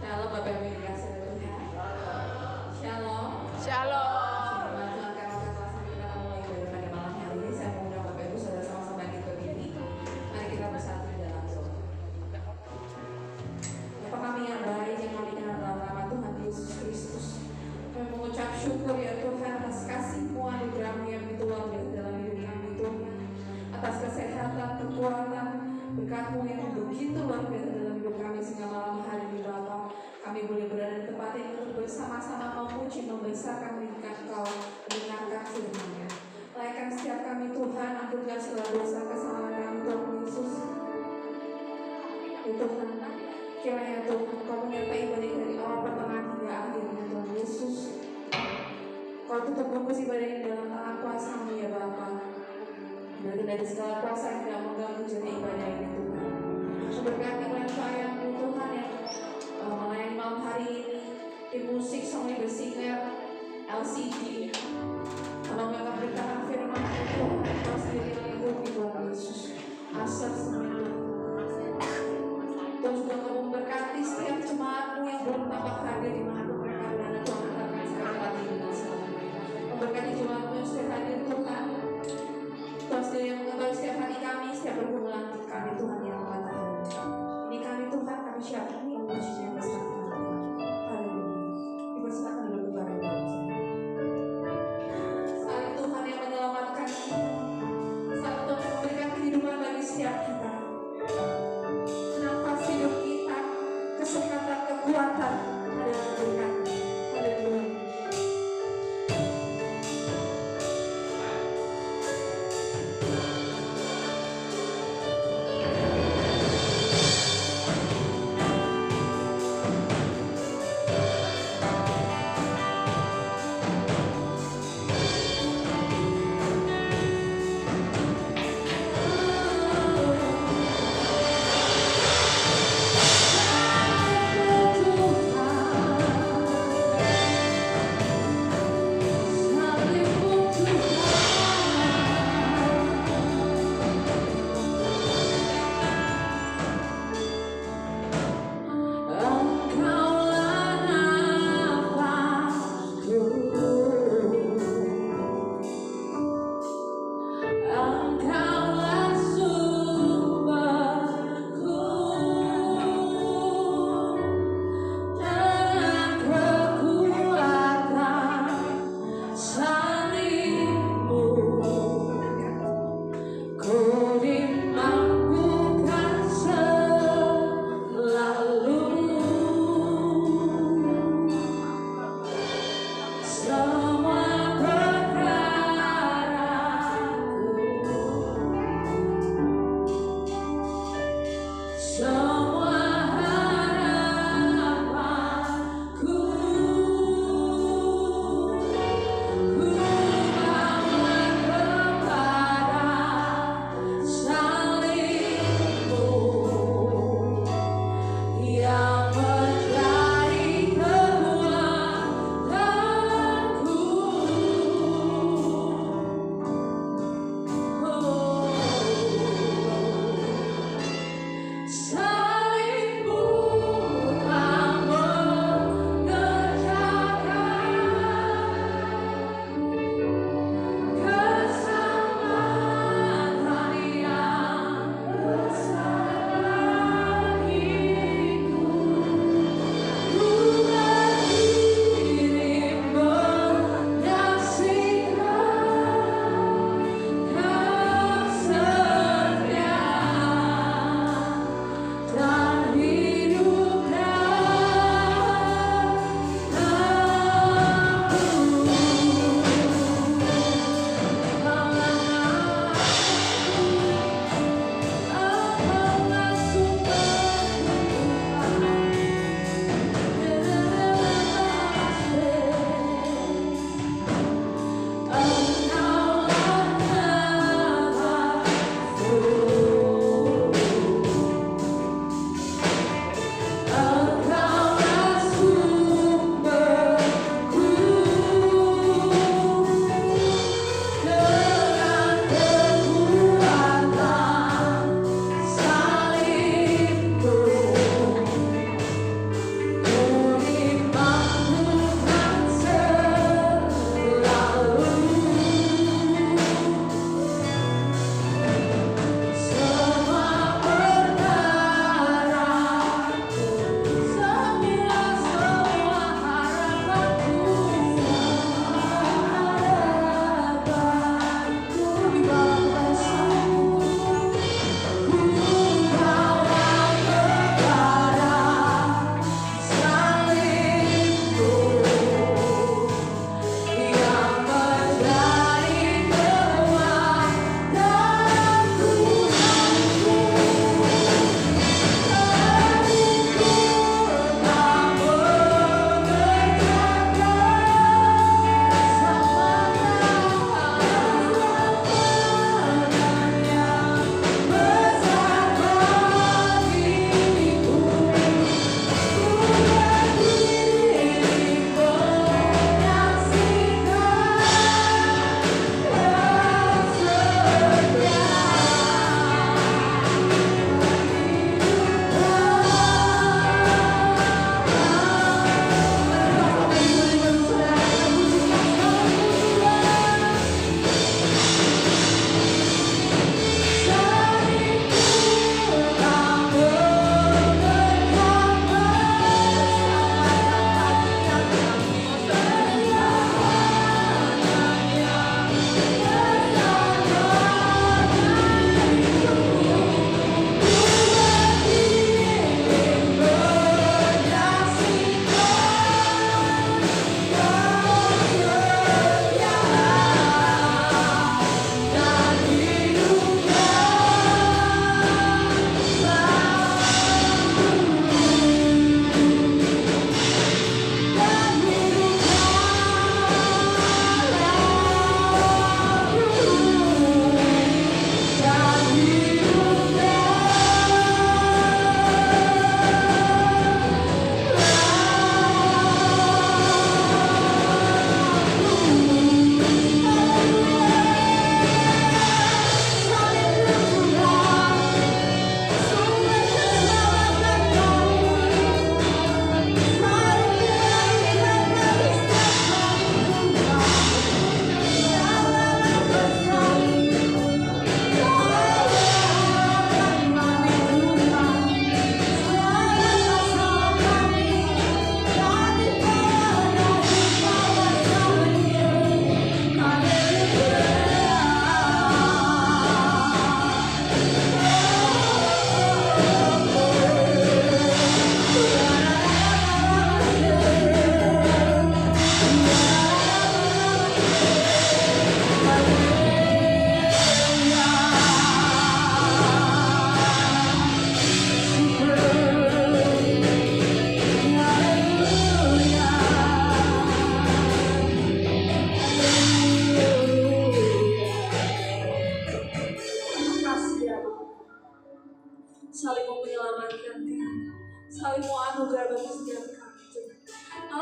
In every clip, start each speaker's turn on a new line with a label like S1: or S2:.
S1: Shalom Bapak Ibu yang dikasihi Tuhan. Shalom.
S2: Shalom.
S1: Tuhan karena telah sampai kita mulai ibadah pada malam hari ini, saya mengundang Bapak Ibu saudara sama-sama bangkit berdiri. Mari kita bersatu di dalam doa. Bapa kami yang baik, yang kami kenal dalam nama Tuhan Yesus Kristus, kami mengucap syukur ya Tuhan atas kasih-Mu, anugerah-Mu yang begitu luar biasa dalam hidup kami Tuhan, atas kesehatan, kekuatan, berkat-Mu yang begitu luar biasa dalam hidup kami sehingga malam hari ini Bapa, kami boleh berada di tempat ini untuk bersama-sama memuji, membesarkan Engkau, mendengarkan firman-Nya. Layakkan setiap kami Tuhan, ampunilah segala dosa kesalahan kami Tuhan Yesus. Ya Tuhan, kiranya Tuhan Kau menyertai ibadah dari awal pertengahan hingga akhirnya Tuhan Yesus. Kau tutup bungkus ibadah ini dalam tangan kuasa-Mu ya Bapa. Dan dari segala kuasa yang tidak mengganggu jadi ibadah ini Tuhan. Berkati pelayan-pelayan-Mu Tuhan yang melayani malam hari ini, tim musik, song leader, singer, LCD, kalau mereka beritakan firman-Mu Tuhan, Kau sendiri yang hidup Tuhan Yesus. Asal semuanya Tuhan juga Kau memberkati setiap jemaat-Mu yang belum tampak hadir di mana mereka berada Tuhan, akan sekarang hati dengan selamanya. Memberkati jemaat-Mu yang sudah hadir Tuhan. Tuhan sendiri yang mengetahui setiap hati kami, setiap pergumulan kami Tuhan yang mengatakan. Ini kami Tuhan, kami siap memuji-Nya bersama. Haleluya. Dipersilakan dulu bareng saling Tuhan yang menyelamatkan kita, saling Tuhan yang memberikan kehidupan bagi setiap kita. Nafas hidup kita, kesehatan, kekuatan adalah berkat. Haleluya. Tuhan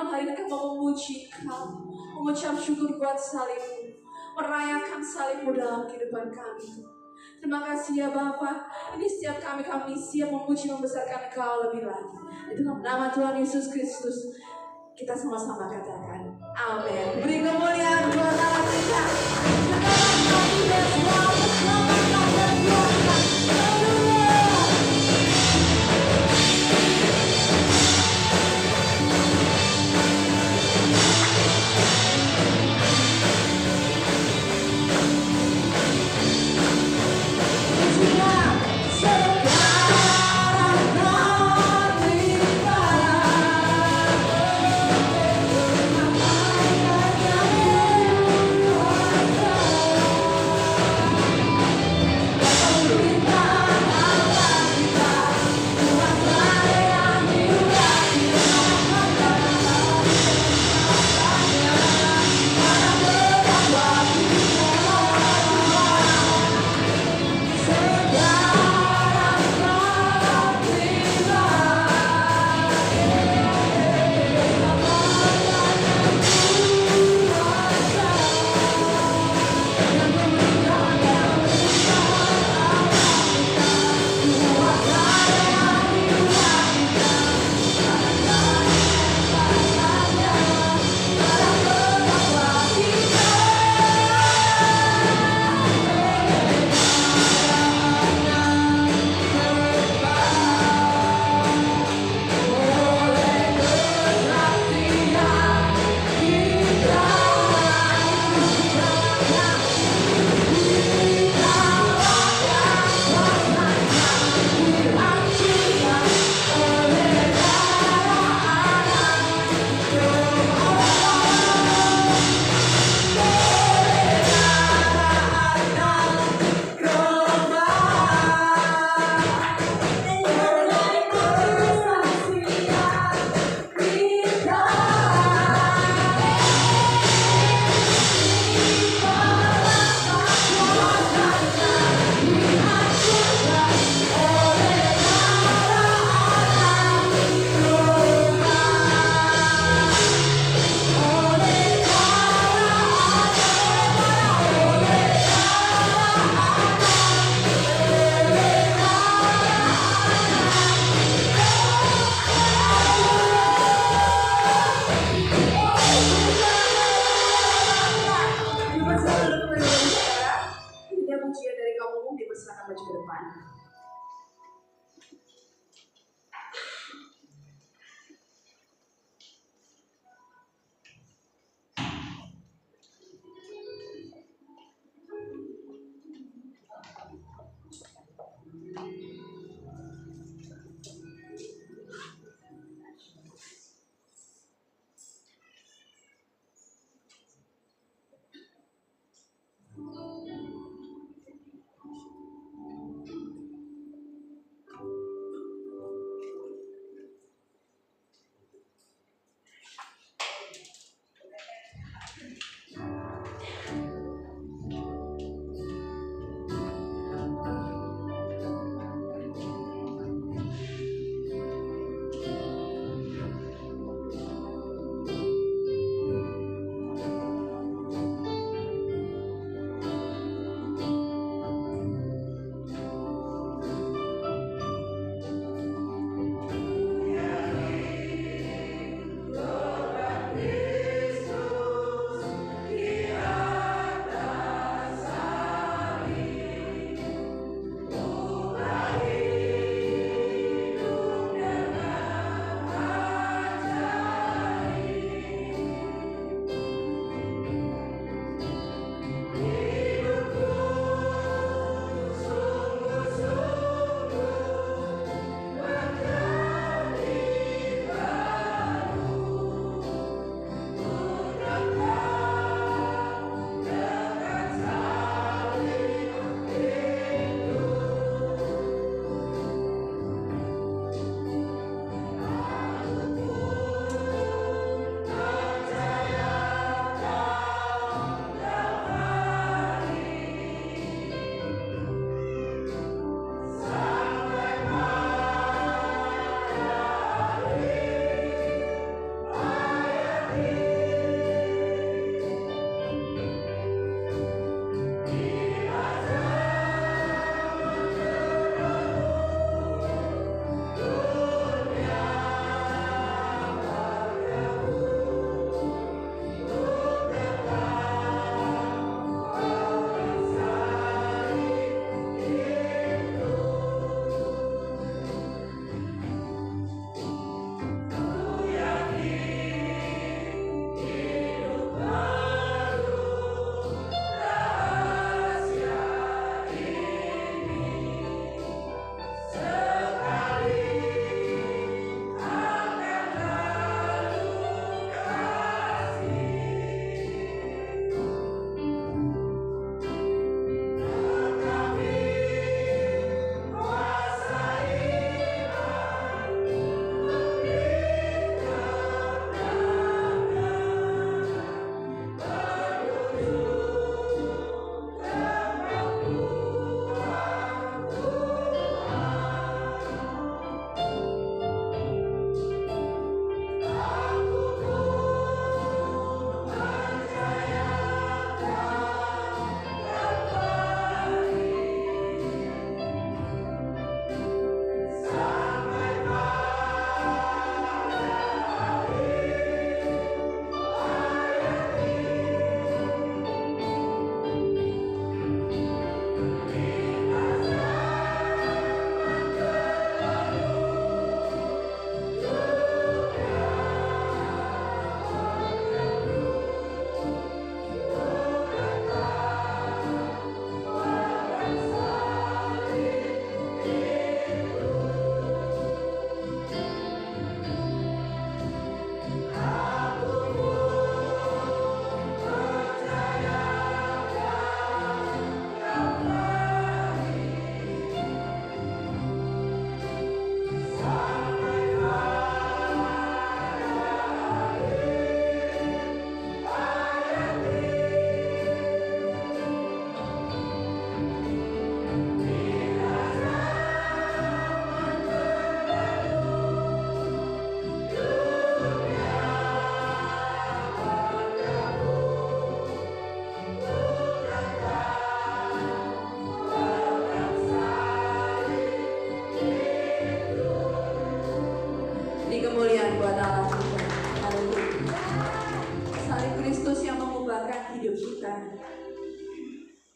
S1: malam hari ini kami memuji Kau, mengucap syukur buat salib-Mu, merayakan salib-Mu dalam kehidupan kami. Terima kasih ya Bapa. Ini setiap kami siap memuji membesarkan Kau lebih lagi. Di dalam nama Tuhan Yesus Kristus kita sama-sama katakan amin. Beri kemuliaan buat Allah kita.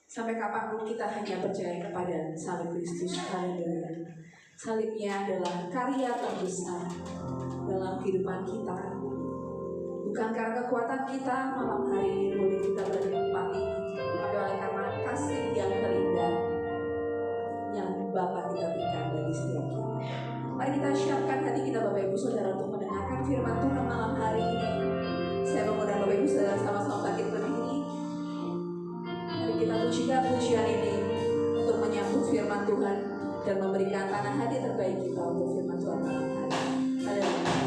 S1: Sampai kapanpun kita hanya percaya kepada salib Kristus. Haleluya. Salibnya adalah karya terbesar dalam kehidupan kita. Bukan karena kekuatan kita malam hari ini boleh kita berada di tempat ini, tapi oleh karena kasih yang terindah yang Bapa kita berikan bagi setiap kita. Mari kita siapkan hati kita Bapak Ibu Saudara untuk mendengarkan firman Tuhan malam hari ini. Saya mengundang Bapak Ibu Saudara sama-sama bangkit berdiri. Mari kita pujikan pujian ini untuk menyambut firman Tuhan dan memberikan tanah hati terbaik kita untuk firman Tuhan malam hari ini. Haleluya.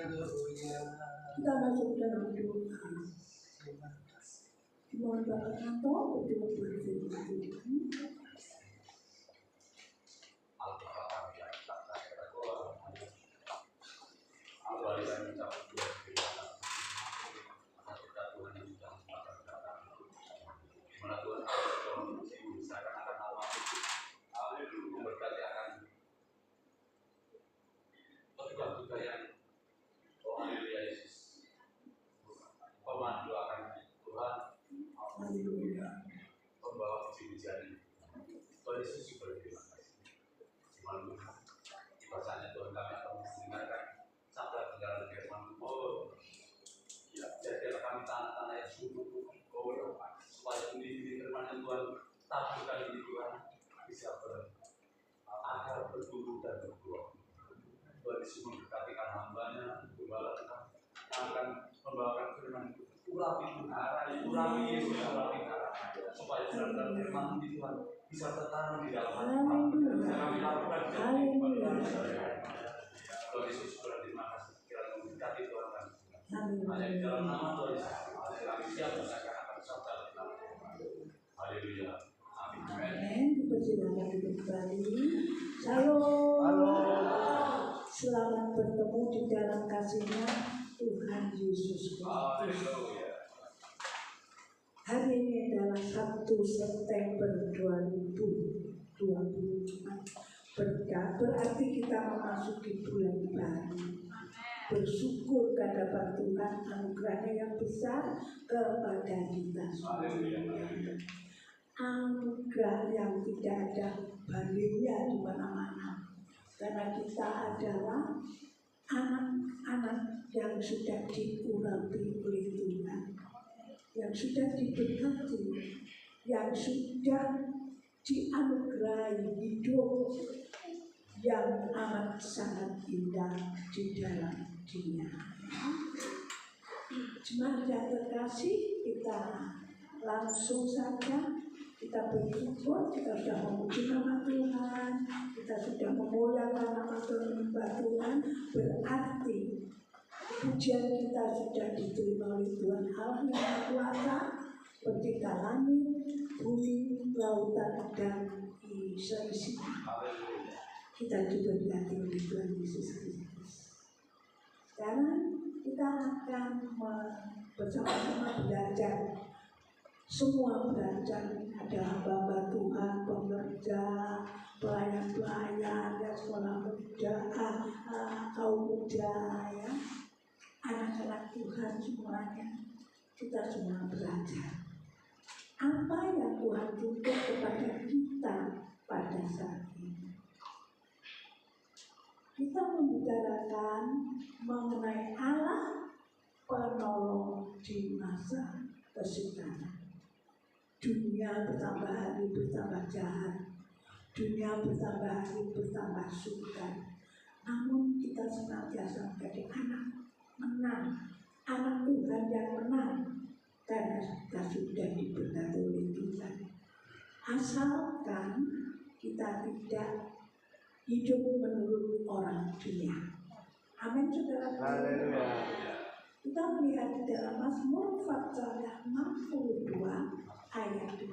S2: Kita masuk dalam doa. Mohon Bapak Nanto berdoa berfirman Tuhan.
S3: Membawa puji-pujian Tuhan Yesus berterima kasih. Bahasanya Tuhan kami akan mendengarkan sabda kebenaran firman. Oh, ya, jadilah kami tanah-tanah yang subur. Oh, supaya pundi-pundi firman yang Tuhan taburkan ini Tuhan bisa berakar, bertumbuh dan berbuah. Tuhan Yesus memberkatikan hamba-Nya, gembala Tuhan yang akan membawakan firman itu. Urapi Yesus, urapi supaya benar-benar firman Tuhan bisa tertanam di dalam hati kami lakukan jadi Tuhan Yesus berterima kasih kiranya memberkati Tuhan kami. Hanya di dalam nama Tuhan Yesus kami siap mendengarkan sabda kita. Haleluya.
S2: Amin. Dipersilakan duduk kembali. Shalom. Selamat bertemu di dalam kasih-Nya Tuhan Yesus Kristus. Hari ini adalah 1 September 2024. Berarti kita memasuki bulan baru. Bersyukur kehadirat Tuhan, anugerahnya yang besar kepada kita semua. Anugerah yang tidak ada bandingnya di mana-mana. Karena kita adalah anak-anak yang sudah diurapi oleh Tuhan, yang sudah diberkati, yang sudah dianugerahi hidup yang amat sangat indah di dalam Dia. Jemaat yang terkasih, kita langsung saja kita bersyukur, kita sudah memuji nama Tuhan, kita sudah memuliakan nama Tuhan, menyembah Tuhan. Berarti pujian kita sudah diterima oleh Tuhan Allah yang Maha Kuasa, pencipta langit, bumi, lautan, dan seisinya. Kita diberkati oleh Tuhan Yesus Kristus. Sekarang kita akan bersama-sama belajar. Semua belajar, ada hamba Tuhan, pekerja, pelayan-pelayan, dan sekolah muda, kaum muda, ya, anak-anak Tuhan semuanya, kita semua belajar. Apa yang Tuhan tuntut kepada kita pada saat ini? Kita membicarakan mengenai Allah penolong di masa kesukaran. Dunia bertambah hari bertambah jahat, dunia bertambah hari bertambah sukar. Namun kita senantiasa menjadi anak menang, anak Tuhan yang menang, karena kita sudah diberkati oleh Tuhan. Asalkan kita tidak hidup menurut orang dunia. Amin, saudara. Kita melihat di dalam Mazmur pasal 62 ayat 8.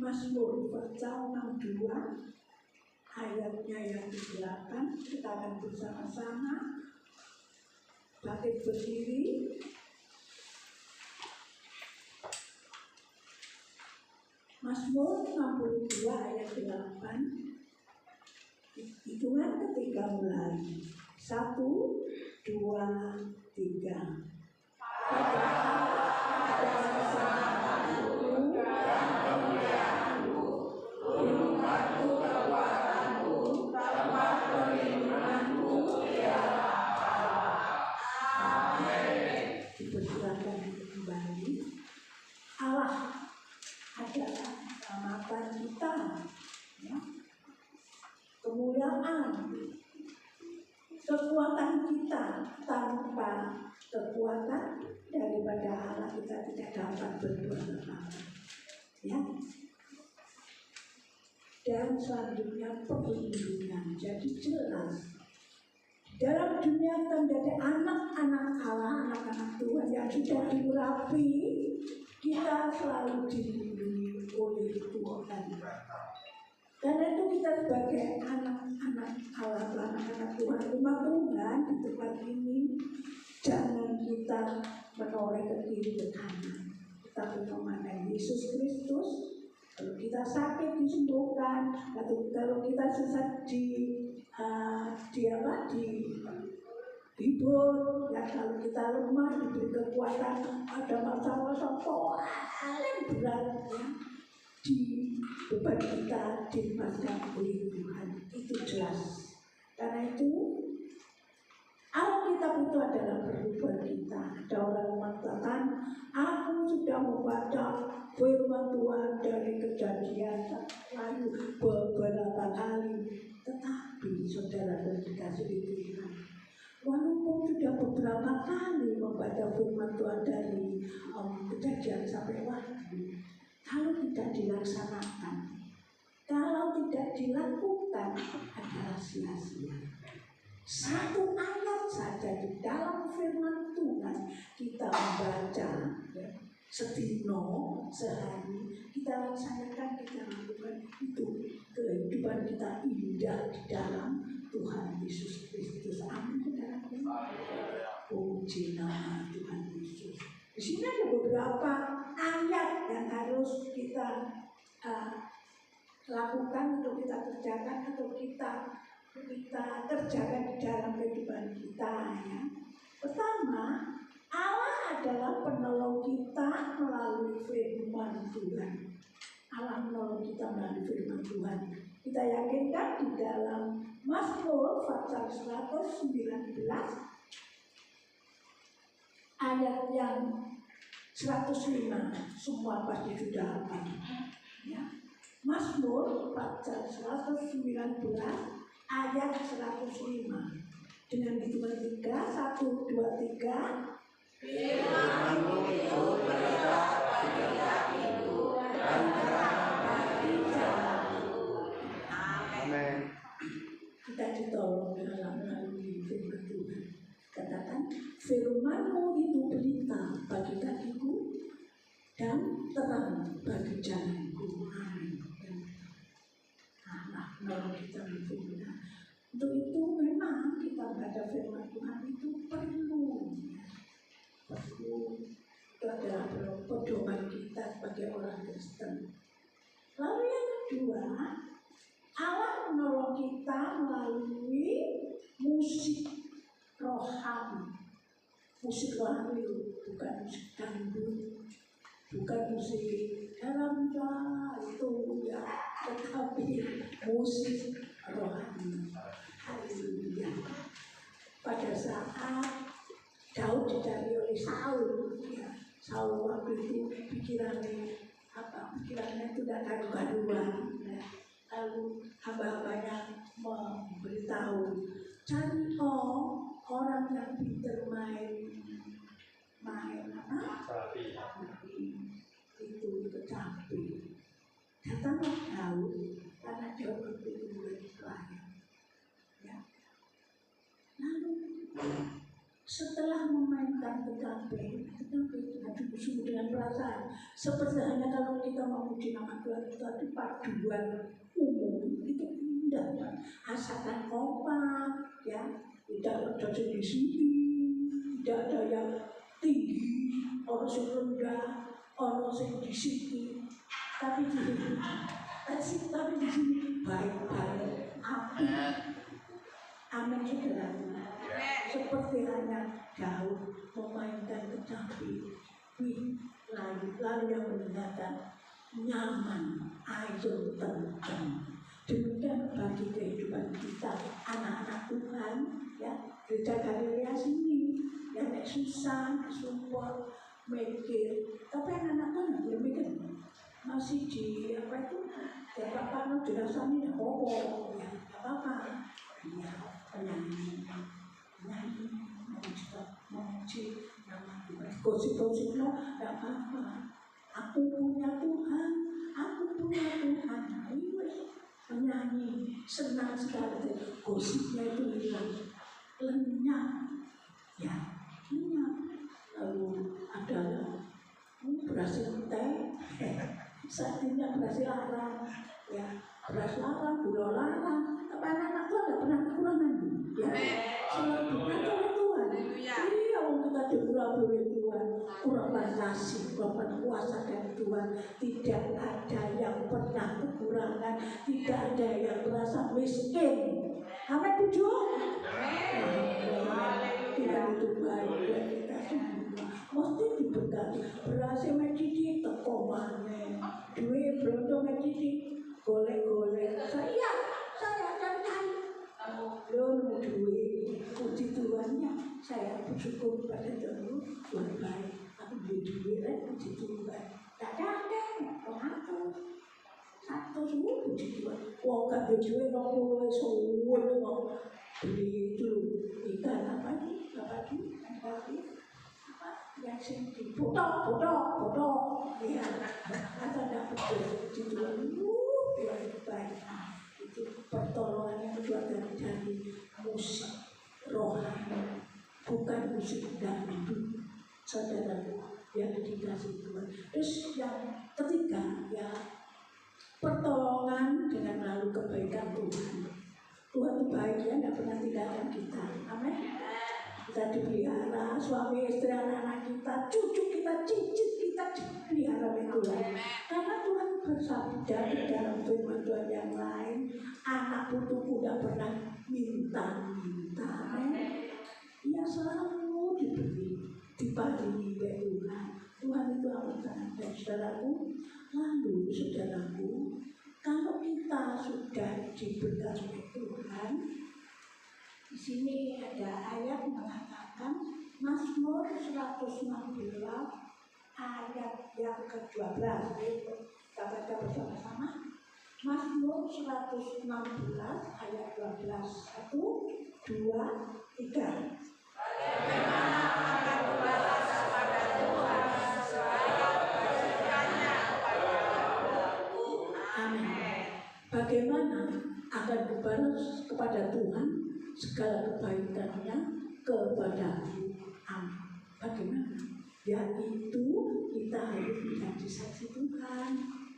S2: Mazmur pasal 62 ayatnya yang ke-8. Kita akan bersama-sama bangkit berdiri. Mazmur 62 ayat 8. Hitungan ketiga mulai. 1, 2, 3. Dipersilakan kembali. Allah adalah keselamatan kita, ya. Kemuliaan, kekuatan kita. Tanpa kekuatan daripada Allah kita tidak dapat berbuat apa-apa, ya. Dan selanjutnya perlindungan. Jadi jelas Dalam dunia kita menjadi anak-anak Allah, anak-anak Tuhan yang sudah diurapi, kita selalu dilindungi oleh Tuhan. Karena itu kita sebagai anak-anak Allah, anak-anak Tuhan, umat Tuhan di tempat ini, jangan kita menoleh ke kiri ke kanan, tetapi memandang Yesus Kristus. Kalau kita sakit disembuhkan, atau kalau kita sesat dihibur, ya kalau kita lemah diberi kekuatan, ada masalah paling berat ya, di beban kita dilepaskan oleh Tuhan, itu jelas. Karena itu Allah kita butuh adalah perlindungan kita. Ada orang mengatakan, aku sudah membaca firman Tuhan dari Kejadian lalu beberapa kali, tetapi saudara dikasih Tuhan, walaupun sudah beberapa kali membaca firman Tuhan dari Kejadian sampai Wahyu, kalau tidak dilaksanakan, kalau tidak dilakukan, adalah sia-sia. Satu ayat saja di dalam firman Tuhan kita membaca ya, setino, sehari, kita laksanakan, kita lakukan, itu kehidupan kita indah di dalam Tuhan Yesus Kristus. Amin. Puji nama Tuhan Yesus. Di sini ada beberapa ayat yang harus kita lakukan, untuk kita kerjakan, atau kita kerjakan di dalam kehidupan kita ya. Pertama, Allah adalah penolong kita melalui firman Tuhan. Allah menolong kita melalui firman Tuhan. Kita yakinkan di dalam Mazmur pasal 119 ayat yang 105, semua pasti sudah hafal ya. Mazmur pasal 119 ayat 105 dengan hitungan 3, 1, 2, 3. Firman-Mu itu berita bagi kakiku dan terang bagi jalanku. Amin. Kita ditolong dalam melalui firman Tuhan. Katakan, firman-Mu itu berita bagi kakiku dan terang bagi jalanku. Amin. Allah menolong kita berfirman. Untuk itu memang kita baca firman Tuhan itu perlu. Itu adalah pedoman kita sebagai orang Kristen. Lalu yang kedua, Allah menolong kita melalui musik rohani. Musik rohani bukan musik dangdut, bukan musik dalam itu ya, tetapi musik rohani. Haleluya. Pada saat Daud dicari oleh Saul, ya, Saul waktu itu pikirannya itu tidak gaduh-gaduhan, ya. Lalu hamba-hambanya memberitahu, cari orang yang pintar main itu kecapi. Datanglah Daud karena Daud itu menjadi pelayan. Ya. Lalu setelah memainkan kecapi itu sungguh dengan perasaan. Seperti hanya kalau kita memuji nama Tuhan itu ada paduan umum itu indah, ya. Asalkan kompak, ya, tidak ada di sini, tidak ada yang tinggi, orang yang rendah, orang yang di sini, tapi di sini baik-baik, api. Amin saudara. Seperti hanya Daud memainkan kecapi, lalu yang mendengarkan nyaman, ayo tenang. Demikian bagi kehidupan kita, anak-anak Tuhan, ya, gereja Galilea sini, yang susah, support, mikir, tapi anak-anak Tuhan belum mikir, masih di apa itu, ya apa jelasan ini apa-apa, ya apa-apa, ya penyanyi, memuji nama Tuhan, gosip-gosip no, tidak apa-apa. Aku punya Tuhan, penyanyi senang sekali, gosipnya itu hilang, Ya, minyak. Lalu ada beras teh, saatnya beras larang, ya beras larang, gula larang. Tapi anak-anak itu ada pernah kekurangan, ya. Selalu berkata oleh Tuhan. Iya, kita dikurang oleh Tuhan, kurangkan kasih, kurangkan kuasa dari Tuhan. Tidak ada yang pernah kekurangan, tidak ada yang merasa miskin. Amin, tujuh. Tuhan itu baik buat kita semua. Mesti diberkati. Berhasil mendidik teko maneh. Duit belum mendidik. Golek-golek. Saya cari. Belum duit. Puji Tuhannya. Saya bersyukur pada Tuhan baik. Aku beli duit, puji Tuhan. Tak ada. Satu semua puji Tuhan. Wong gak duit nongol suwun mau beli itu ikan apa yang sing dipotok ya ada dapat puji Tuhan baik. Itu pertolongan yang kedua dari musik rohani, bukan musik dangdut, saudara yang dikasih Tuhan. Terus yang ketiga ya pertolongan dengan melalui kebaikan Tuhan. Tuhan itu baik, ya, tidak pernah tinggalkan kita. Amin. Kita dipelihara, suami istri, anak-anak kita, cucu kita, cicit kita dipelihara oleh Tuhan. Karena Tuhan bersabda di dalam firman Tuhan yang lain, anak putuku tidak pernah minta-minta. Ia selalu diberi, diparingi oleh Tuhan. Tuhan itu amat sangat baik, saudaraku. Lalu saudaraku, kalau kita sudah diberkati oleh Tuhan, di sini ada ayat mengatakan Mazmur 116 ayat yang ke-12. Kita baca bersama-sama. Mazmur 116 ayat 12. 1, 2, 3. Bagaimana akan berbalas kepada Tuhan supaya kebajikannya kepadaku. Amin. Bagaimana akan berbalas kepada Tuhan segala kebaikannya kepadaku. Amin. Bagaimana? Yaitu kita harus menjadi saksi Tuhan.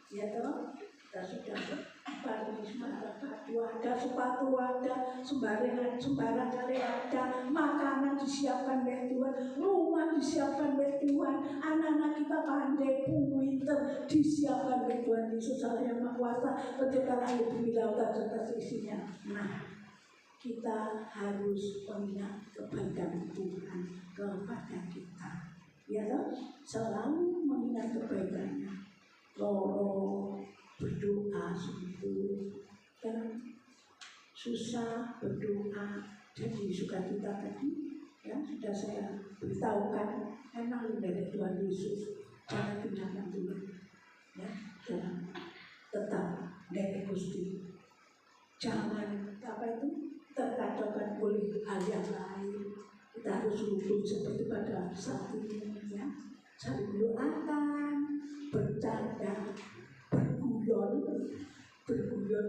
S2: Ya toh, kita sudah baru baju ada, sepatu ada, sembarang kali ada, makanan disiapkan oleh Tuhan, rumah disiapkan oleh Tuhan, anak-anak kita pandai, pinter disiapkan oleh Tuhan Yesus Allah yang Maha Kuasa, pencipta langit bumi lautan serta seisinya. Nah, kita harus mengingat kebaikan Tuhan kepada kita. Ya toh, selalu mengingat kebaikannya. Loro berdoa sungguh, dan susah berdoa. Jadi sukacita tadi ya sudah saya beritahukan, memang dari Tuhan Yesus jangan tinggalkan Tuhan, ya jangan tetap dari Gusti, jangan terkacaukan oleh hal yang lain. Kita harus luput seperti pada saat ini, ya saling doakan, bercanda, berguyon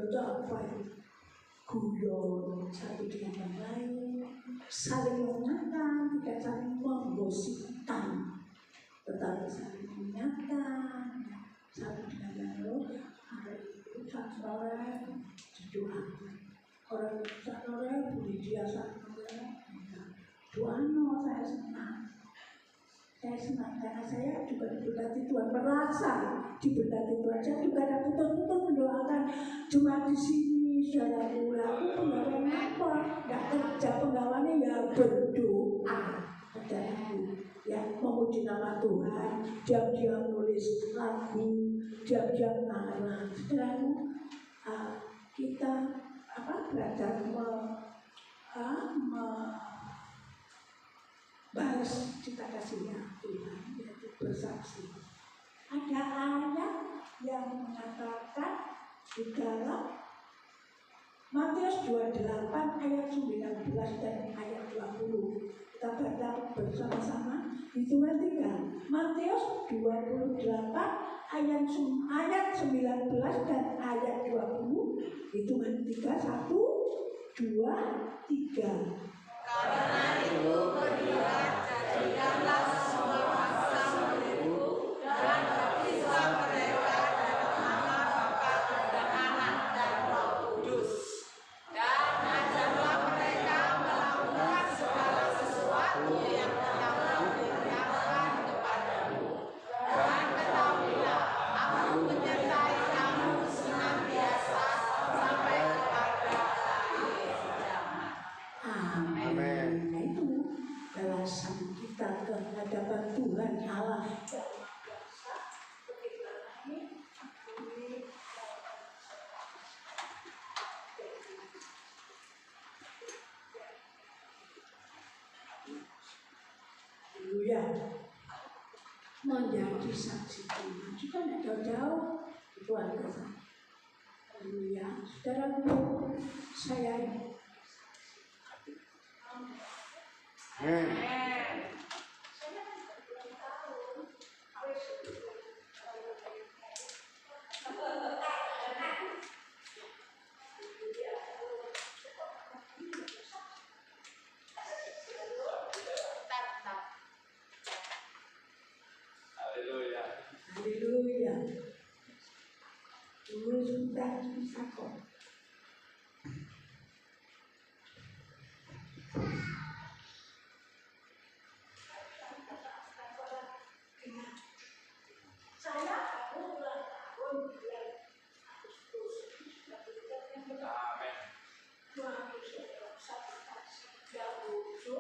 S2: itu apa ya? Guyon satu dengan yang lain, saling mengingatkan, tidak saling menggosipkan, tetapi saling mengingatkan, satu dengan yang lain. Hari itu sore didoakan, orang sore boleh dia sore doa. Saya senang. Saya senang karena saya juga diberkati Tuhan, merasa diberkati Tuhan. Saya juga ada betul-betul mendoakan cuma di sini, saudaraku. Aku penggawaannya apa? Tidak kerja, penggawaannya ya berdoa, saudaraku. Ya memuji nama Tuhan, diam-diam nulis lagu, diam-diam ngarang, saudaraku. Kita belajar balas cita kasihnya Tuhan, yaitu bersaksi. Ada ayat yang mengatakan di dalam Matius 28 ayat 19 dan ayat 20. Kita baca bersama-sama. Hitungan 3. Matius 28 ayat 19 dan ayat 20. Hitungan 3. 1, 2, 3. Karena itu keikhlasan kita ke hadapan Tuhan Allah yang Maha Kuasa. Ketika ini haleluya, menjadi saksi Tuhan juga tidak jauh-jauh di keluarga saya. Haleluya, saudaraku, saya haleluya, dulu sudah bisa kok. Saya baru ulang tahun bulan Agustus 2021, yang lucu,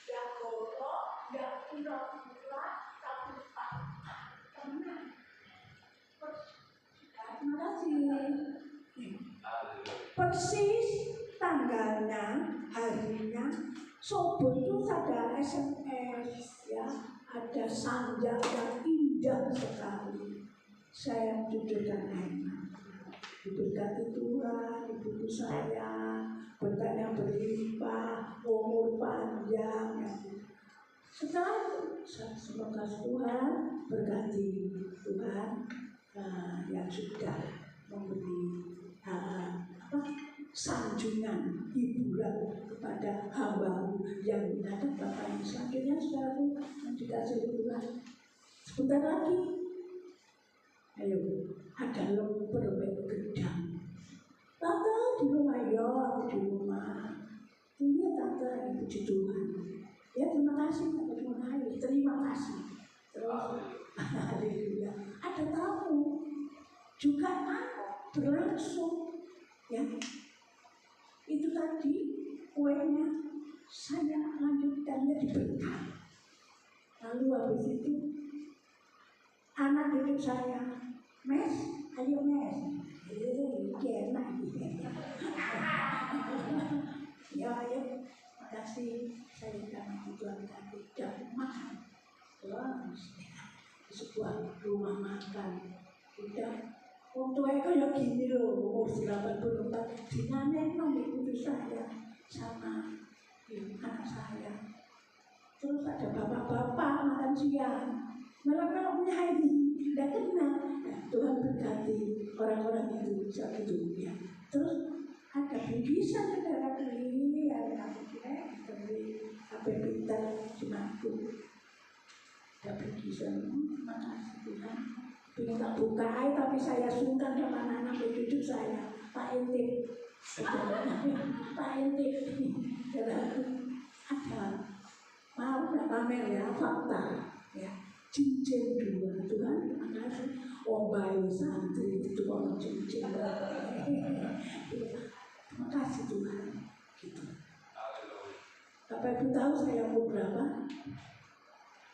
S2: yang gorok, yang pura-pura, tapi tenang. Terima kasih. Persis tanggalnya, harinya, subuh itu ada SMS ya, ada sanjak yang indah sekali. Saya jujur dan enak. Diberkati Tuhan, ibu saya, berkat yang berlimpah, umur panjang. Ya. Setelah itu, semoga Tuhan berkati Tuhan yang sudah memberi sanjungan hiburan kepada hamba yang ada Bapak yang selanjutnya saudaraku yang dikasihi Tuhan. Sebentar lagi, ayo ada lemper gedang. Tante di rumah ya, aku di rumah. Ini tante yang puji Tuhan. Ya terima kasih Tante Munai, terima kasih. Terus haleluya. Ada tamu juga berlangsung ya. Itu tadi kuenya saya lanjutkannya diberkati. Lalu habis itu anak didik saya, Mes, ayo Mes, enak ya ayo, makasih saya akan tujuan tadi dan makan. Wah, di sebuah rumah makan udah. Untuk itu ya gini loh, umur 84 dinamik ibu saya sama anak saya. Terus ada bapak-bapak makan siang, mereka punya ini, tidak kenal. Nah, Tuhan berkati orang-orang itu bisa gitu ya. Terus ada bingkisan saudara beli, ada apa beli HP pintar Cimanggu. Ada bingkisan, terima kasih Tuhan. Ingin tak buka, tapi saya sungkan sama anak cucu saya, Pak Intip. Pak Intip, ada mau nggak pamer ya fakta ya, cincin dua Tuhan, terima kasih. Oh bayi santri itu orang cincin, terima kasih Tuhan. Gitu. Bapak Ibu tahu saya umur berapa?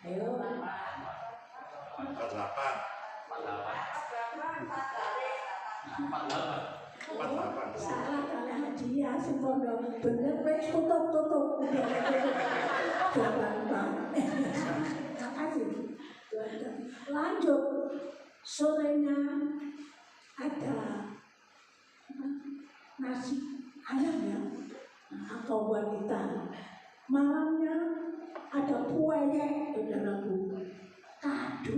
S2: Ayo.
S4: 48.
S2: Salah kalian hadiah sempondo bener wes tutup jangan makasih. Lanjut sorenya ada nasi ayam ya atau wanita, malamnya ada puayek saudaraku, kado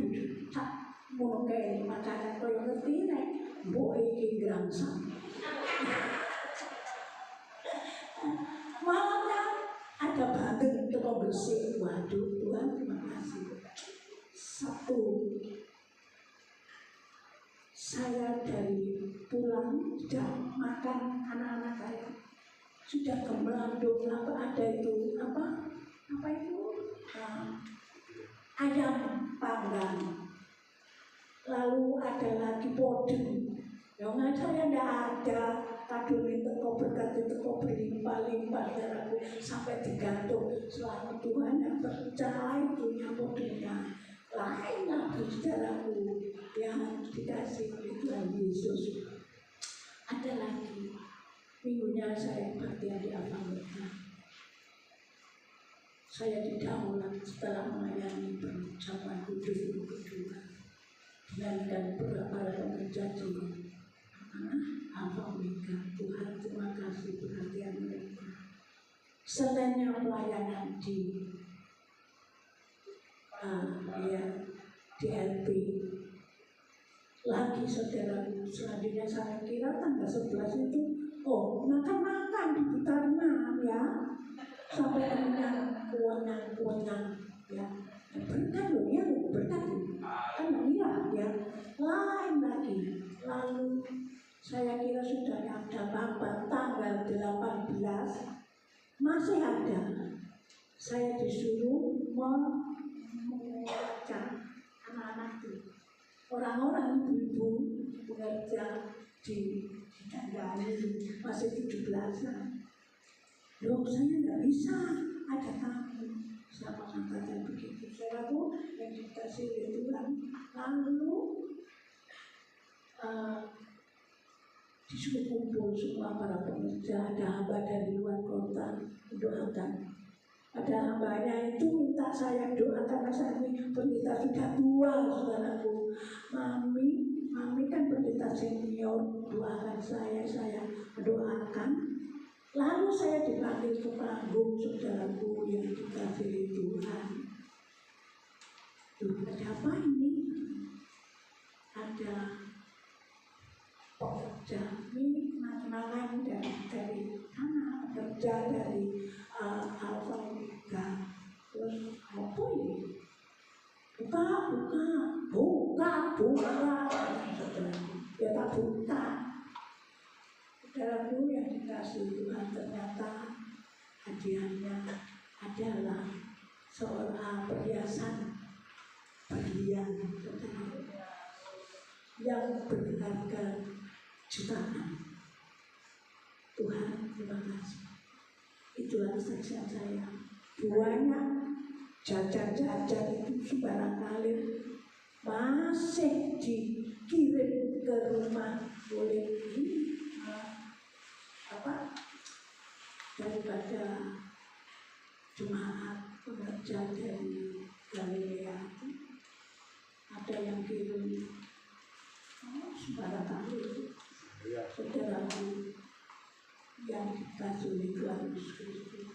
S2: tak mungkin makanan kau ngerti nek mbok iki grangsang. Malamnya ada bandeng teko bersih. Waduh Tuhan terima kasih. Satu, saya dari pulang sudah makan anak-anak saya sudah gemelandung apa ada itu apa itu ayam panggang. Lalu ada lagi podeng, yang saya tidak ada, kado itu kau berkat itu kau berlimpah-limpah daraku sampai digantung. Selamat Tuhan yang pecah itu nyambutnya lain lagi saudaraku yang dikasih oleh Tuhan Yesus. Ada lagi minggunya saya bagian di Amerika. Saya didahulukan setelah melayani perjamuan kudus yang kedua dan beberapa pekerja di Amerika. Tuhan terima kasih perhatian mereka. Selainnya pelayanan di DLP lagi saudaraku, selanjutnya saya kira tanggal 11 itu makan di Butarman ya sampai kenyang kuanyang ya berkat loh ya berkat kan iya ya lain lagi. Lalu saya kira sudah ada kabar tanggal 18 masih ada. Saya disuruh membaca anak-anak itu, orang-orang ibu-ibu bekerja di Dandani masih 17-an. Loh, saya nggak bisa, ada tamu. Saya mengatakan begitu. Saya tahu yang dikasih Tuhan. Lalu disuruh kumpul semua para pekerja, ada hamba dari luar kota mendoakan. Ada hambanya itu minta saya doakan karena saya ini pendeta sudah tua, saudaraku. Mami kan pendeta senior, doakan saya mendoakan. Lalu saya dipanggil ke panggung, saudaraku yang dikasihi Tuhan. Ada apa ini? Ada pekerja ini macam-macam dari sana, pekerja dari Alfa Omega. Terus apa ini? Buka. Ya tak buka. Saudaraku yang dikasih Tuhan, ternyata hadiahnya adalah seorang perhiasan berlian yang berharga jutaan. Tuhan terima kasih. Itulah kesaksian saya. Banyak jajan-jajan itu sembarang kali masih dikirim ke rumah oleh daripada jemaat pengerja dari Galilea itu ada yang kirim sembarang kali saudaraku yang dikasih oleh Tuhan Yesus Kristus.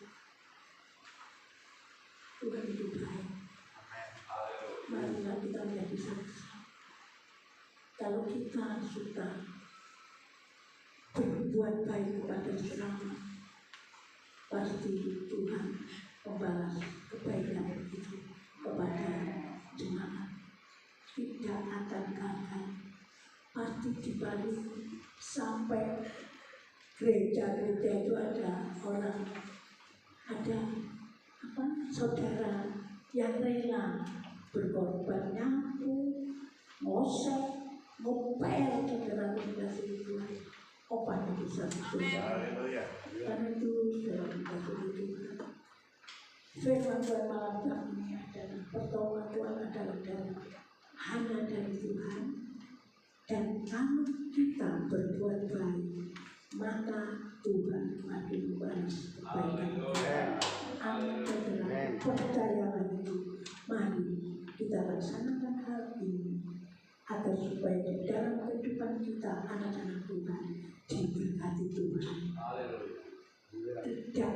S2: Tuhan itu baik. Marilah kita menjadi saksi. Kalau kita suka berbuat baik kepada sesama, pasti Tuhan membalas kebaikan itu kepada jemaat. Tidak akan gagal, pasti dibalik sampai gereja-gereja itu ada orang, ada saudara yang rela berkorban nyapu, ngosek, ngopel, saudara dikasih Tuhan. Opan itu satu saudara. Karena itu saudara dikasih Tuhan. Firman Tuhan malam ini adalah pertolongan Tuhan adalah hanya dari Tuhan. Dan kalau kita berbuat baik, maka Tuhan akan membalas kebaikan kita. Amin. Percayalah itu. Mari kita laksanakan hal ini agar supaya di dalam kehidupan kita anak-anak Tuhan diberkati Tuhan. Tidak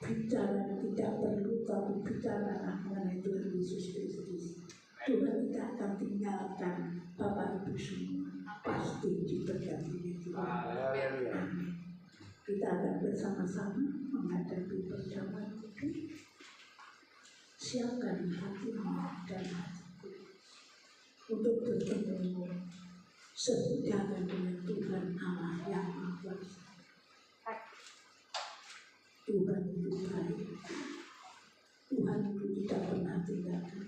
S2: bicara, tidak perlu tapi bicara mengenai Tuhan Yesus Kristus. Tuhan tidak akan tinggalkan Bapak Ibu semua, pasti diberkati Tuhan. Amin. Kita akan bersama-sama menghadapi perjamuan kudus. Siapkan hatimu dan hatiku untuk bertemu sejalan dengan Tuhan Allah yang Maha Kuasa. Tuhan itu baik. Tuhan itu tidak pernah tinggalkan.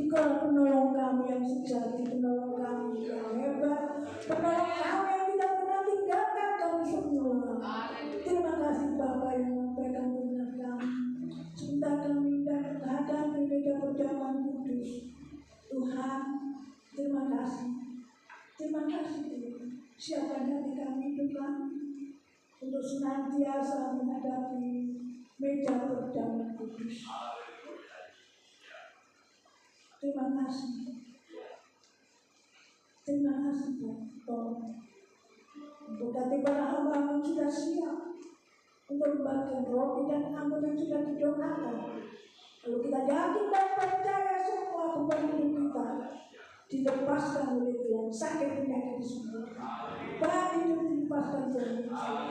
S2: Engkau penolong kami yang sejati, penolong kami yang hebat, penolong kami yang tidak pernah tinggalkan kami semua. Terima kasih Bapa yang memberikan benar kami. Sebentar kami dapat menghadapi meja perjamuan kudus. Tuhan, terima kasih. Terima kasih Tuhan. Siapkan hati kami Tuhan untuk senantiasa menghadapi meja perjamuan kudus. Terima kasih. Terima kasih Tuhan. Berkati para hamba yang sudah siap untuk membagikan roti dan anggur yang sudah didoakan. Lalu kita yakin dan percaya semua beban hidup kita dilepaskan oleh Tuhan. Sakit penyakit disembuhkan. Beban hidup dilepaskan oleh Tuhan.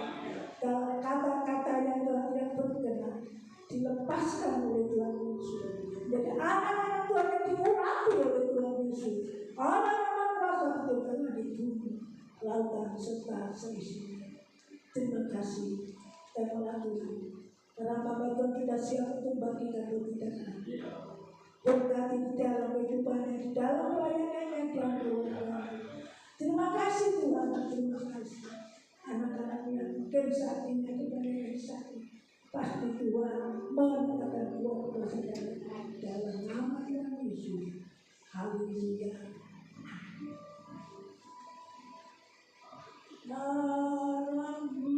S2: Dan kata-kata yang telah tidak berkenan dilepaskan oleh Tuhan Yesus. Jadi anak-anak Tuhan yang diurapi oleh Tuhan Yesus. Anak-anak merasa betul karena dibunuh lautan serta seisinya. Terima kasih dan melalui para Bapak Tuhan kita siap untuk bagikan roti dan anggur. Berkati di dalam kehidupannya, di dalam pelayanannya dan doa. Terima kasih Tuhan, terima kasih. Anak-anak yang mungkin saat ini kepada yang sakit, pasti Tuhan mengatakan kuat kepada dalam nama Yesus. Haleluya. Dalammu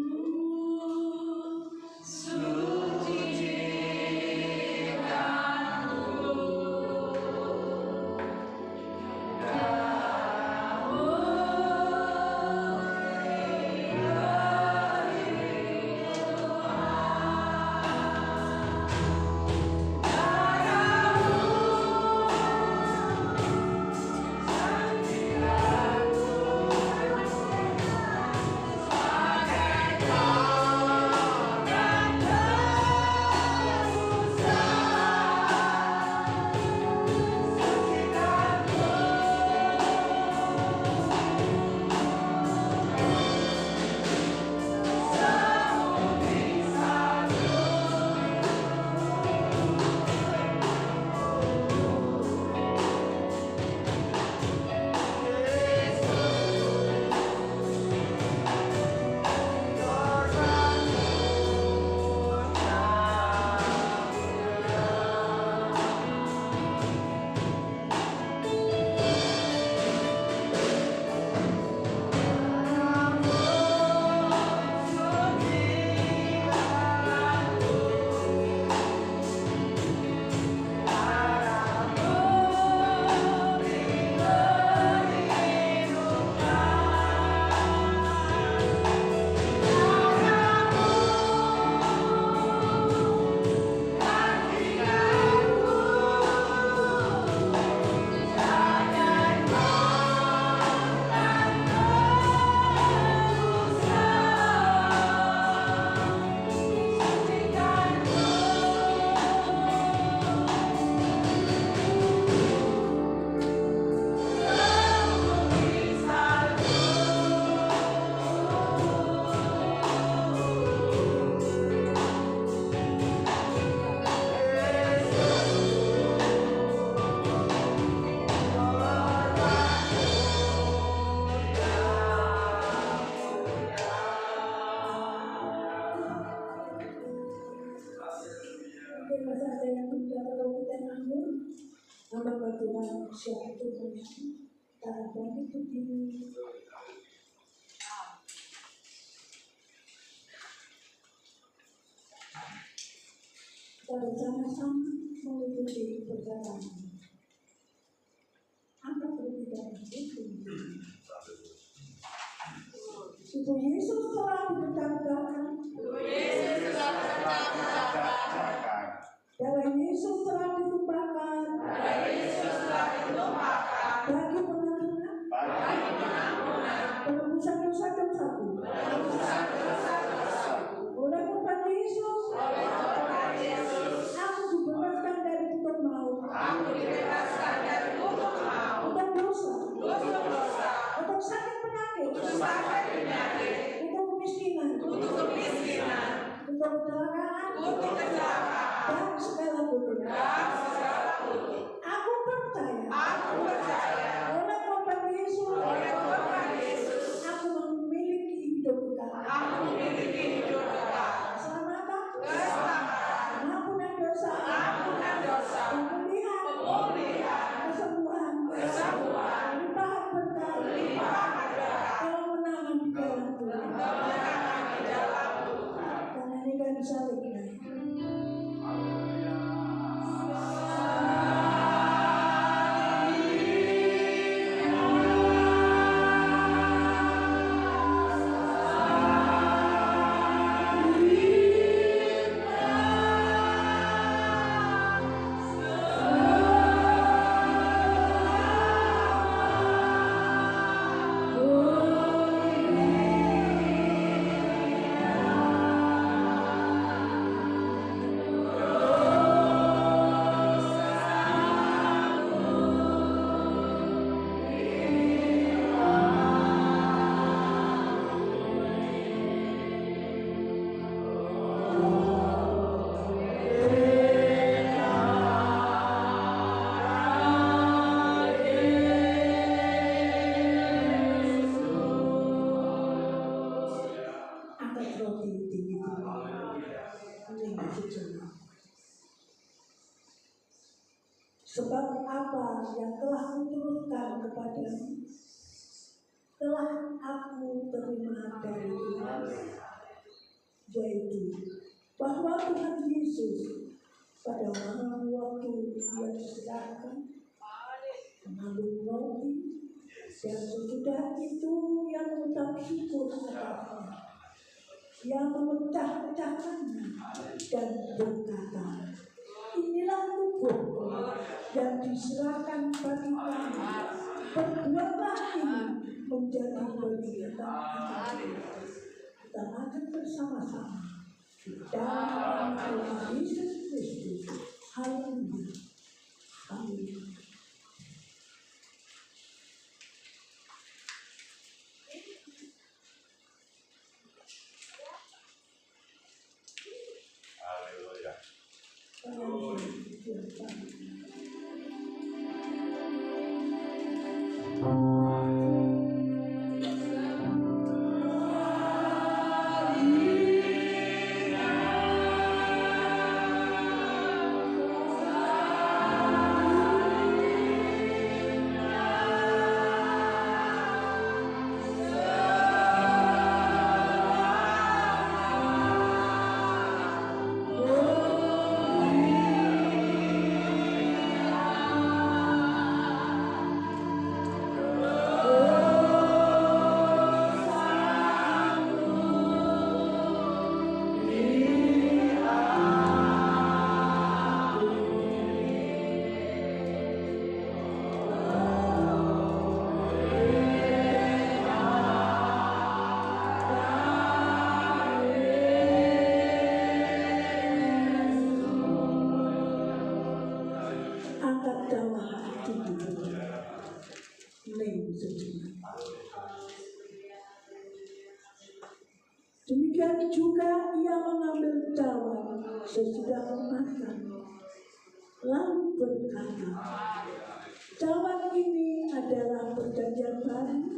S2: suci jiwaku, dalammu Siapa itu Yesus? Taruhan itu di kita bersama-sama mengikuti perjalanan. Apa perbedaan itu? Ibu Yesus telah dipecahkan. Darah Yesus telah ditumpahkan. Bagi pengampunan. Penebusan dosa-dosaku. Oleh korban Yesus. Aku dibebaskan dari tutup maut. Untuk dosa. Untuk sakit penyakit. Untuk kemiskinan. Untuk kecelakaan. Dan segala butuh. Aku percaya. Oleh korban Yesus. Aku memiliki hidup kekal. Keselamatan. Pengampunan dosa. Pemulihan. Kesembuhan. Limpahan berkah. Kemenangan di dalam Tuhan. Karena ini kan saliknya. Sebab apa yang telah kuturunkan kepadamu telah aku terima dari Tuhan, yaitu bahwa Tuhan Yesus pada malam waktu Dia diserahkan mengambil roti dan sesudah itu yang mengucap syukur atasnya, Dia memecah-pecahkannya dan berkata, inilah tubuhku yang diserahkan bagi kamu. Perbuatlah ini menjadi bagian kamu. Kita makan bersama-sama dalam nama Yesus Kristus. Haleluya. Haleluya. Demikian juga ia mengambil cawan sesudah makan, lalu berkata, cawan ini adalah perjanjian baru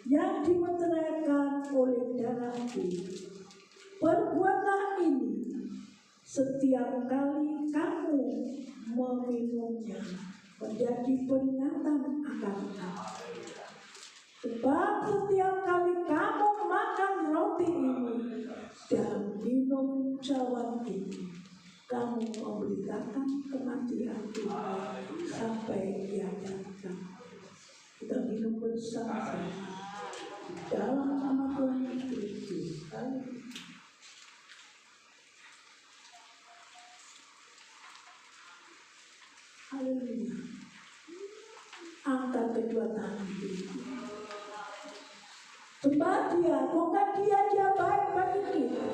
S2: yang dimeteraikan oleh darahku. Perbuatlah ini setiap kali kamu meminumnya menjadi peringatan akan kamu. Sebab setiap kali kamu makan roti ini dan minum cawan ini, kamu memberitakan kematian Tuhan sampai Dia datang. Kita minum bersama-sama dalam nama Tuhan Yesus Kristus. Haleluya. Angkat kedua tangan kita. Sembah Dia, bukan Dia baik bagi kita.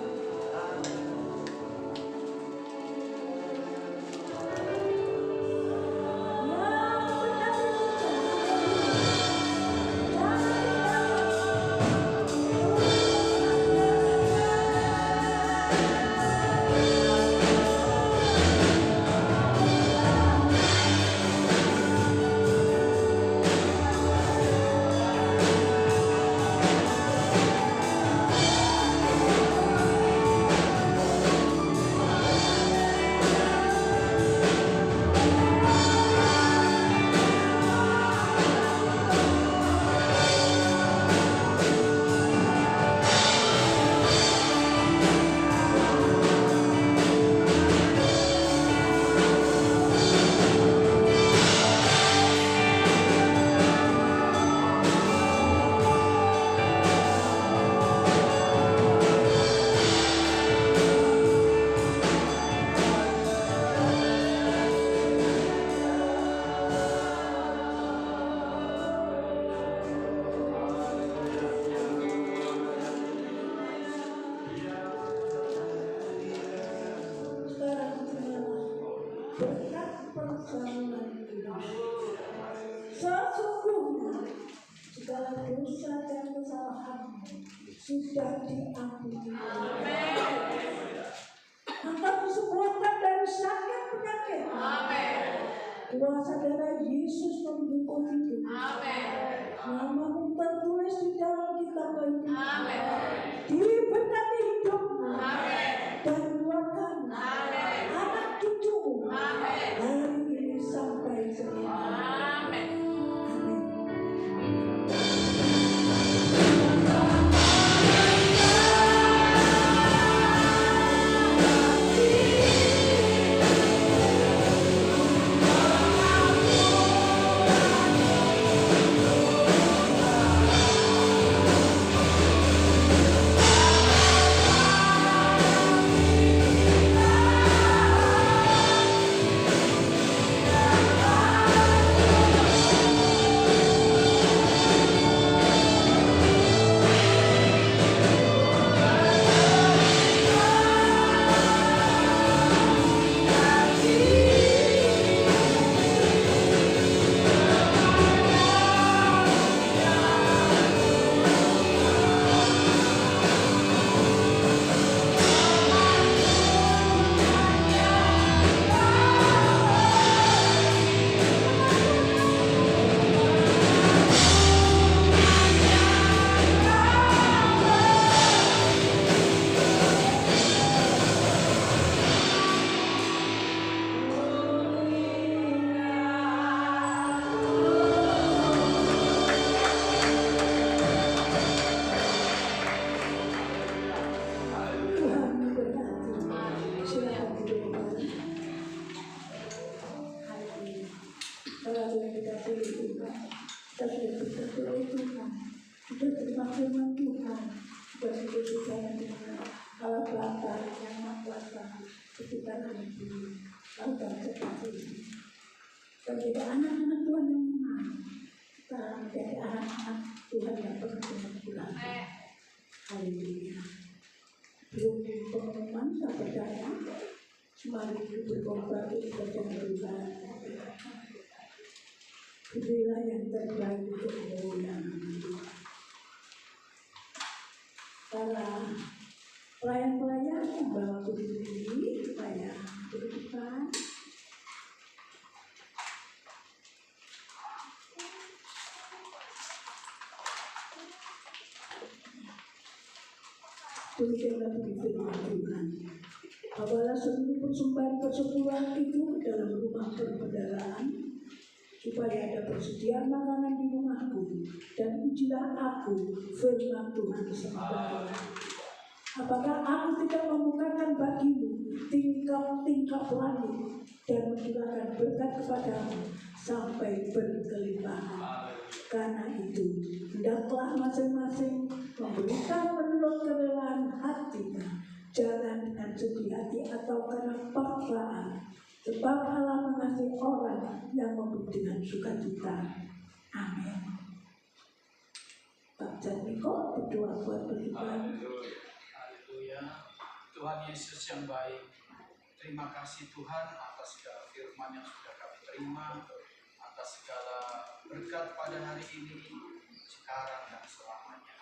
S2: Sesungguhnya segala dosa dan kesalahanmu sudah diampuni. Engkau disembuhkan dari sakit penyakit. Kuasa darah Yesus membuka hidup. Namamu tertulis di dalam kitab kehidupan. Diberkati hidupmu dan keluargamu, anak cucumu dari ini sampai selamanya. Menjadi anak-anak Tuhan yang menang, kita menjadi anak-anak Tuhan yang penuh dengan Tuhan. Haleluya. Belum pengumuman, saya percaya semakin berkorban kita jangan Tuhan. Berilah yang terbaik untuk kemuliaan Tuhan. Para pelayan-pelayan membawa berdiri supaya berdepan. Demikianlah begitu Tuhan. Bawalah seluruh persembahan persepuluhan itu ke dalam rumah perbendaharaan supaya ada persediaan makanan di rumahku, dan ujilah aku firman Tuhan sembahyang. Apakah aku tidak membukakan bagimu tingkap-tingkap langit dan mencurahkan berkat kepadamu sampai berkelimpahan? Karena itu, hendaklah masing-masing memberikan menurut kerelaan hatinya, jangan dengan sedih hati atau karena paksaan, sebab Allah mengasihi orang yang memberi dengan sukacita. Amin. Pak Janiko berdoa buat beriman.
S4: Haleluya. Tuhan Yesus yang baik, terima kasih Tuhan atas segala firman yang sudah kami terima, atas segala berkat pada hari ini, sekarang dan selamanya.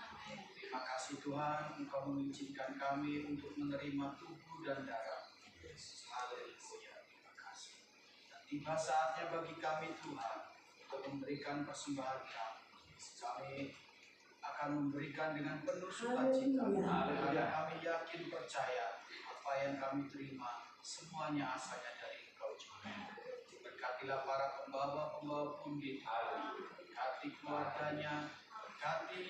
S4: Terima kasih Tuhan, Engkau mengizinkan kami untuk menerima tubuh dan darah Yesus. Haleluya, terima kasih. Dan tiba saatnya bagi kami Tuhan untuk memberikan persembahan kami. Kami akan memberikan dengan penuh sukacita, karena kami yakin percaya apa yang kami terima semuanya asalnya dari Engkau juga. Berkatilah para pembawa-pembawa pundi, berkati keluarganya, berkati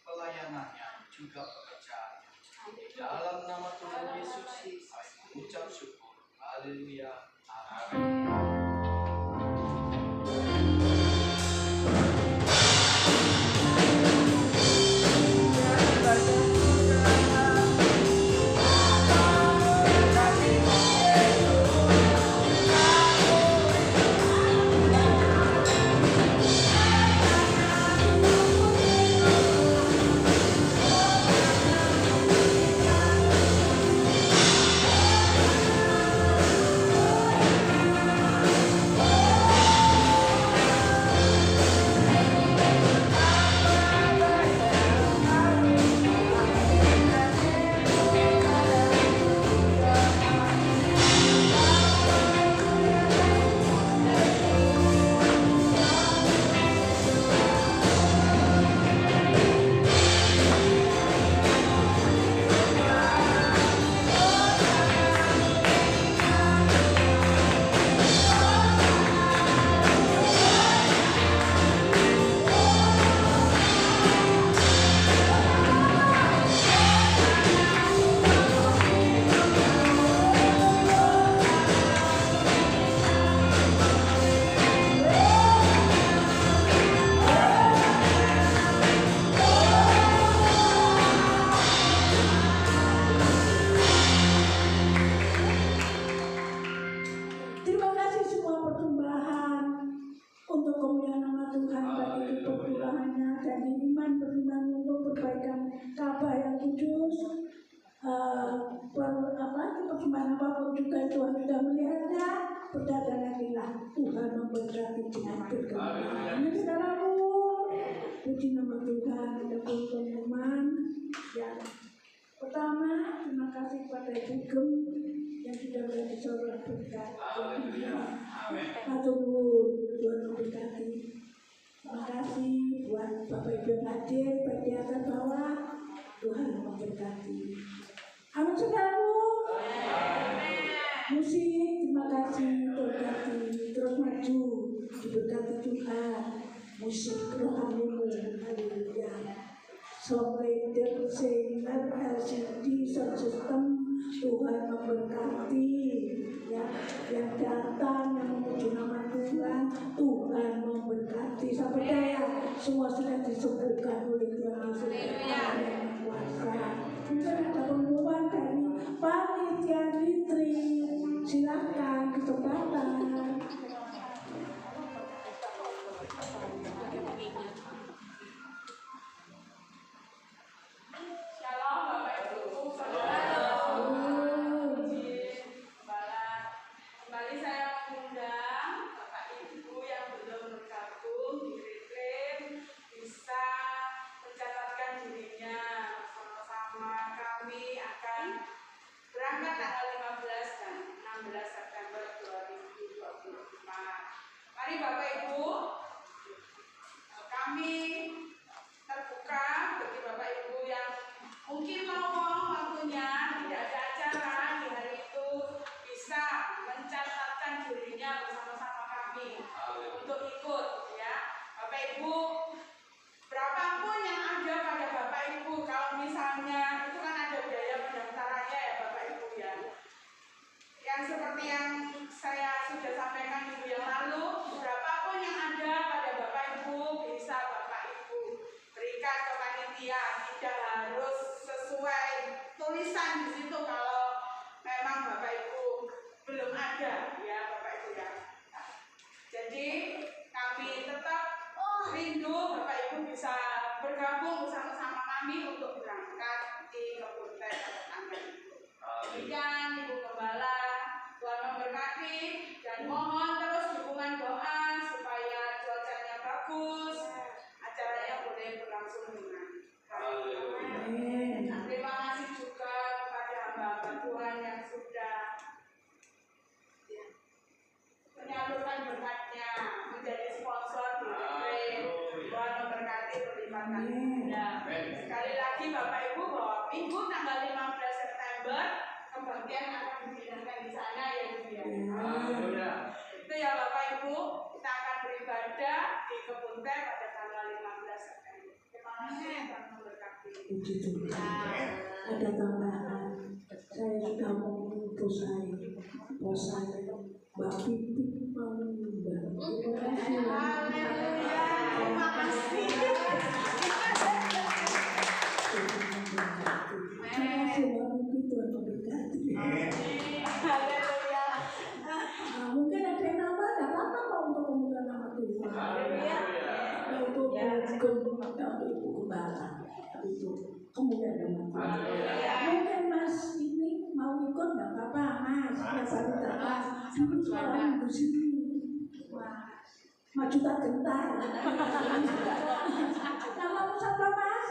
S4: pelayanannya, juga pekerjaannya. Dalam nama Tuhan Yesus, saya mengucap syukur. Haleluya. Amin.
S2: Perkembangan apapun juga Tuhan sudah melihatnya. Berdatanganlah Tuhan memberkati dengan berkenan. Saudaraku, puji nama Tuhan. Ada pengumuman yang pertama, terima kasih kepada Ibu Gem yang sudah menjadi seorang berkat. Matur nuwun, Tuhan memberkati. Terima kasih buat Bapak Ibu yang hadir, baik di atas bawah. Tuhan memberkati. Amin, saudaraku. Musik, terima kasih, berkati, terus maju, diberkati Tuhan. Musik rohanimu, haleluya. Songwriter, singer, LCD, sound system, Tuhan memberkati. Ya, yang datang, yang memuji nama Tuhan, Tuhan memberkati. Sampai daya, semua sudah disembuhkan oleh Tuhan Yesus yang kuasa. Mungkin ada pengumuman dari Panitia Retreat. Silakan kesempatan.
S1: Shalom Bapak Ibu, saudara. Kembali saya mengundang Bapak Ibu yang belum bergabung di retreat bisa mencatatkan dirinya. Sama-sama kami akan berangkat tanggal 15 dan 16 September 2024. Mari Bapak Ibu, kami terbuka bagi Bapak Ibu yang mungkin mau waktunya tidak ada acara di hari itu bisa mencatatkan dirinya bersama-sama kami untuk ikut
S5: ya tidak harus sesuai tulisan di situ kalau memang Bapak Ibu belum ada ya Bapak Ibu ya. Jadi kami tetap rindu Bapak Ibu bisa bergabung bersama-sama kami untuk berangkat di kebun teh pada tanggal itu. Demikian Ibu Gembala, Tuhan memberkati dan mohon terus dukungan doa supaya cuacanya bagus, acaranya boleh berlangsung dengan baik. Terima kasih juga kepada hamba-hamba Tuhan yang sudah menyalurkan berkatnya menjadi sponsor di Ukraine. Tuhan memberkati berlipat kali ganda. Sekali lagi Bapak Ibu bahwa Minggu tanggal 15 September kebaktian akan dilaksanakan di sana ya Ibu ya. Itu ya Bapak Ibu, kita akan beribadah di kebun teh pada tanggal 15 September. Terima kasih Tuhan memberkati.
S2: Puji Tuhan. Ada tambahan. Saya sudah mengutus saya, bos saya, Mbak Pipi mau menyumbang. Terima kasih.
S5: Haleluya. Terima kasih.
S2: Terima kasih Mbak Pipi, Tuhan memberkati.
S5: Haleluya.
S2: Mungkin ada yang nama, tidak apa-apa kok untuk memuliakan nama Tuhan. Untuk Ibu Gembala, itu kemuliaan nama Tuhan. Mungkin Mas ini mau ikut tidak apa-apa, Mas. Ya baru dapat. Tapi sekarang di sini, maju tak gentar. Namamu siapa Mas?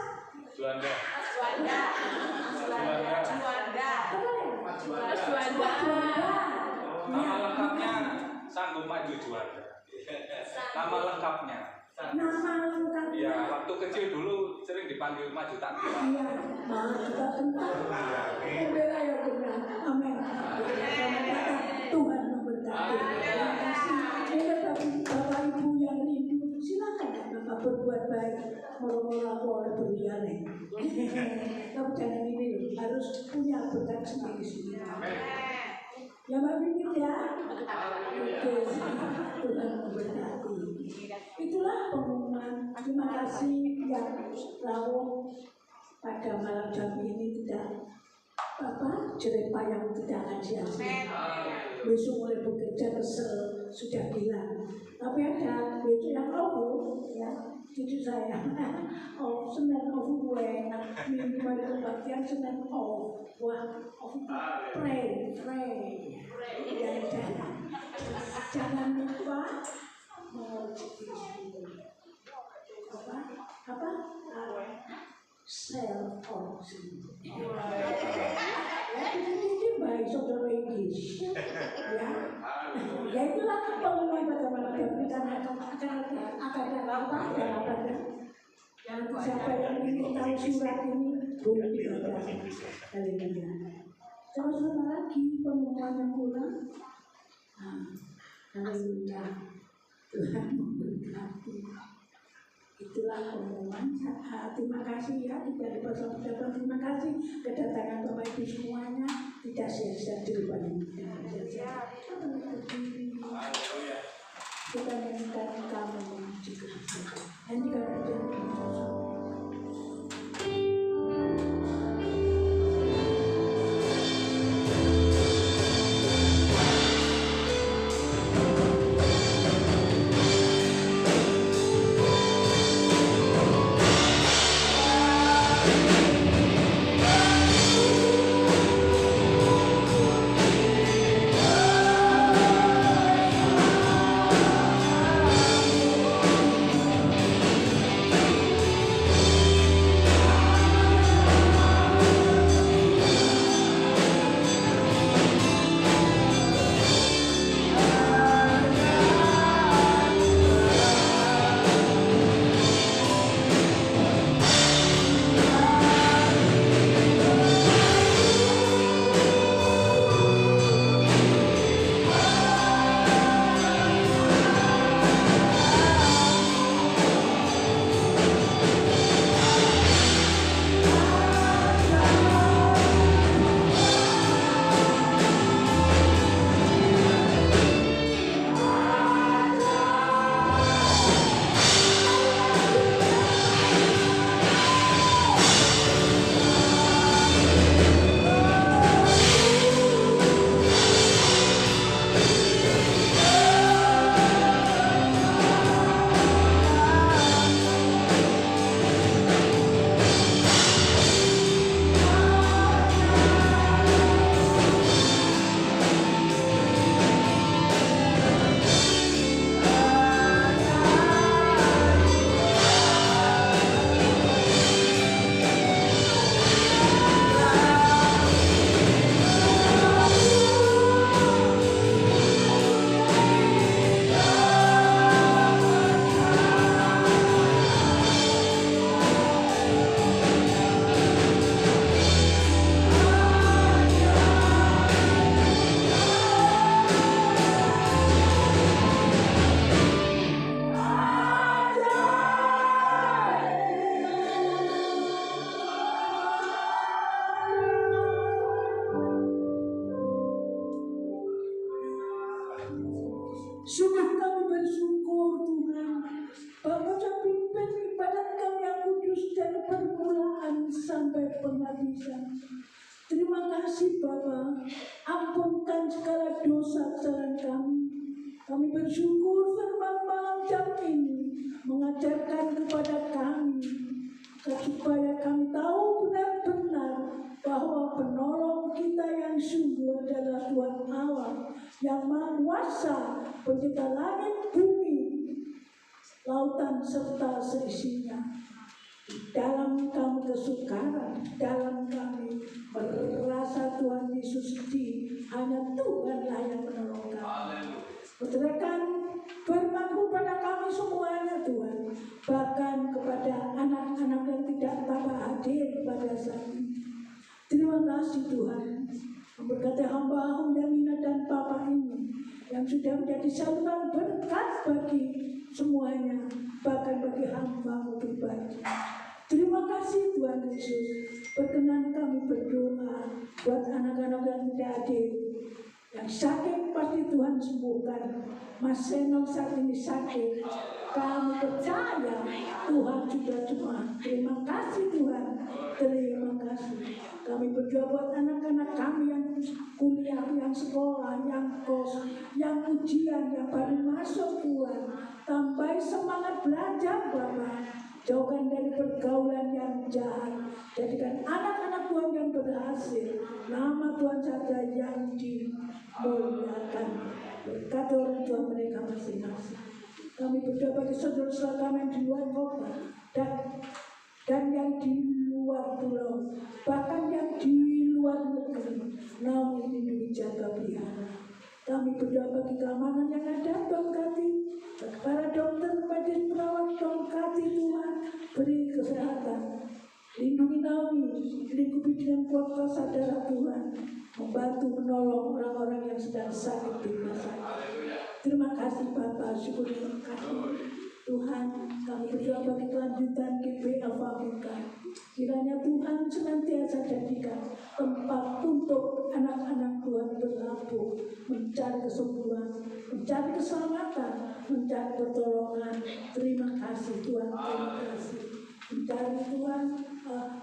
S3: Juanda.
S5: Juanda.
S3: Nama lengkapnya Sanggup Maju Juanda. Nama lengkapnya.
S2: Nama lengkapnya.
S3: Ya, waktu kecil dulu sering dipanggil Maju Tak Gentar.
S2: Iya, maju tak gentar. Membela ya benar. Amin. Tuhan memberkati. Terima kasih. Mungkin Bapak Ibu yang rindu, silakan ya Bapak berbuat baik. Moro-moro aku oleh berlian. Kamu jangan ini loh, harus punya berkat sendiri-sendiri. Ya Mbak Bibit ya. Oke, Tuhan memberkati. Itulah pengumuman. Terima kasih yang rawuh pada malam jam ini tidak jerepah yang tidak akan sia-sia. Besok mulai bekerja kesel sudah bilang. Tapi ada besok yang ya. Cucu saya, Senin off gue enak, minimal kebaktian Senin off. Wah, off pray. Jangan lupa self option. Ini baik saudara Inggris, ya itulah pengumuman pada malam kita akan ada. Yang siapa yang ingin tahu surat ini boleh dibaca. Haleluya. Terus apa lagi pengumuman yang kurang? Haleluya. Tuhan memberkati. Itulah pengumuman. Terima kasih ya, tidak lupa ucapan terima kasih kedatangan Bapak Ibu semuanya. Tidak sia-sia di rumah ini. Kita mengingat kamu juga. Dan jika ada penguasa, pencipta langit, bumi, lautan serta seisinya. Di dalam kami kesukaran, di dalam kami merasa Tuhan Yesus hanya Tuhanlah yang menolong kami. Berikan firman-Mu pada kami semuanya Tuhan, bahkan kepada anak-anak yang tidak dapat hadir pada saat ini. Terima kasih Tuhan, memberkati hamba-Mu Yamina dan Papa ini yang sudah menjadi saluran berkat bagi semuanya, bahkan bagi hamba-Mu pribadi. Terima kasih Tuhan Yesus, berkenan kami berdoa buat anak-anak yang tidak hadir. Yang sakit pasti Tuhan sembuhkan. Mas Senok saat ini sakit, kami percaya Tuhan sudah semua. Terima kasih Tuhan, terima kasih. Kami berdoa buat anak-anak kami yang kuliah, yang sekolah, yang kos, yang ujian, yang baru masuk Tuhan. Tambah semangat belajar Bapak. Jauhkan dari pergaulan yang jahat. Jadikan anak-anak Tuhan yang berhasil. Nama Tuhan saja yang dimuliakan. Berkati orang tua mereka masing-masing. Kami berdoa bagi saudara-saudara kami yang di luar kota dan yang di luar pulau, bahkan yang di luar negeri. Namun ini dijaga pelihara. Kami berdoa bagi keamanan yang ada, berkati bagi para dokter, medis, perawat, berkati Tuhan, beri kesehatan. Lindungi Naomi, lingkupi dengan kuat kuasa darah Tuhan, membantu menolong orang-orang yang sedang sakit di rumah sakit. Terima kasih Bapak, syukur terima kasih Tuhan. Kami berdoa bagi kelanjutan GBL Fabrika. Kiranya Tuhan senantiasa jadikan tempat untuk anak-anak Tuhan berlabuh, mencari kesembuhan, mencari keselamatan, mencari pertolongan. Terima kasih Tuhan, terima kasih. Mencari Tuhan,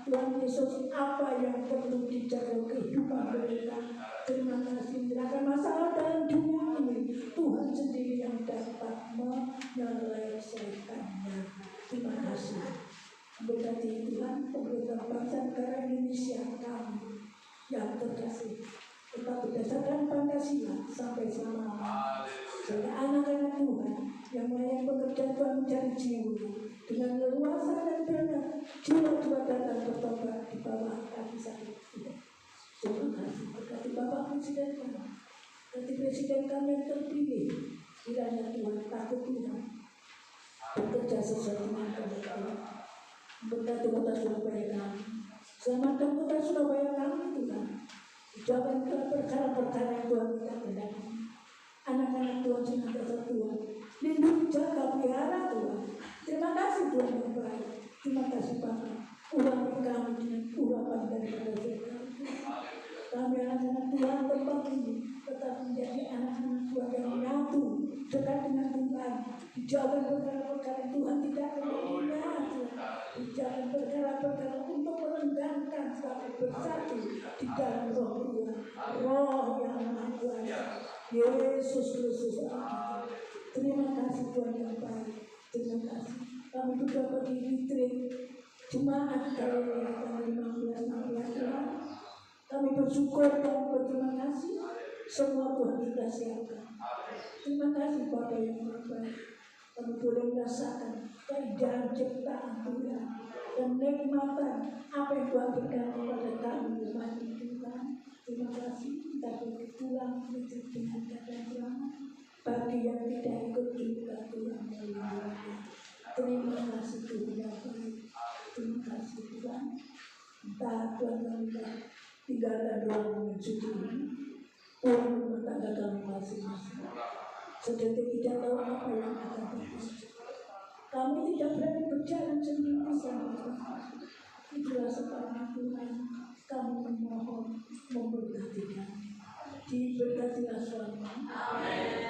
S2: Tuhan Yesus apa yang perlu dijaga kehidupan mereka. Terima kasih. Tidak ada masalah dalam dunia ini, Tuhan sendiri yang dapat menyelesaikannya. Terima kasih. Berkati Tuhan, pemerintah bangsa negara Indonesia kami yang terkasih, tetap berdasarkan Pancasila sampai selama-lamanya. Sehingga anak-anak Tuhan yang melayani pekerjaan Tuhan mencari jiwa dengan leluasa dan benar, jiwa-jiwa datang bertobat di bawah kaki sakit Tuhan. Terima kasih. Berkati Bapak Presiden kami, berkati Presiden kami yang terpilih. Kiranya Tuhan takut Tuhan, bekerja sesuai dengan kehendak Tuhan. Berkati kota Surabaya kami, selamatkan kota Surabaya kami Tuhan. Jauhkan perkara-perkara yang Tuhan tidak kendaki. Anak-anak Tuhan senantiasa Tuhan lindungi, jaga, pelihara Tuhan. Terima kasih Tuhan yang baik. Terima kasih Bapak. Urapi kami dengan urapan daripada surga. Kami anak-anak Tuhan tempat ini tetap menjadi anak-anak Tuhan yang menyatu dekat dengan Tuhan. Dijauhkan perkara-perkara Tuhan tidak menjadinya. Dijauhkan perkara-perkara untuk merenggangkan sampai bersatu di dalam roh Tuhan. Roh yang Maha Kuasa. Yesus Kristus. Terima kasih Tuhan yang baik. Terima kasih. Kami berdoa bagi retreat jemaat kali ini tanggal 15-16 Tuhan. Kami bersyukur dan berterima kasih. Semua Tuhan sudah siapkan. Terima kasih Bapak yang baik. Kami boleh merasakan keindahan ciptaan Tuhan dan nikmatan apa yang Tuhan berikan kepada kami umat Tuhan. Terima kasih. Kita boleh pulang dengan keadaan selamat. Bagi yang tidak ikut juga Tuhan melindungi. Terima kasih Tuhan yang baik. Terima kasih Tuhan. Entah Tuhan kami tinggalkan ruang yang suci ini, pulang rumah tangga kami masing-masing. Sedetik tidak tahu apa yang akan terjadi. Kami tidak berani berjalan sendiri sama Tuhan. Itulah sebabnya Tuhan kami memohon memberkati kami. Diberkatilah suami,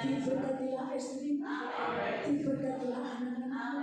S2: diberkatilah istri, diberkatilah anak-anak,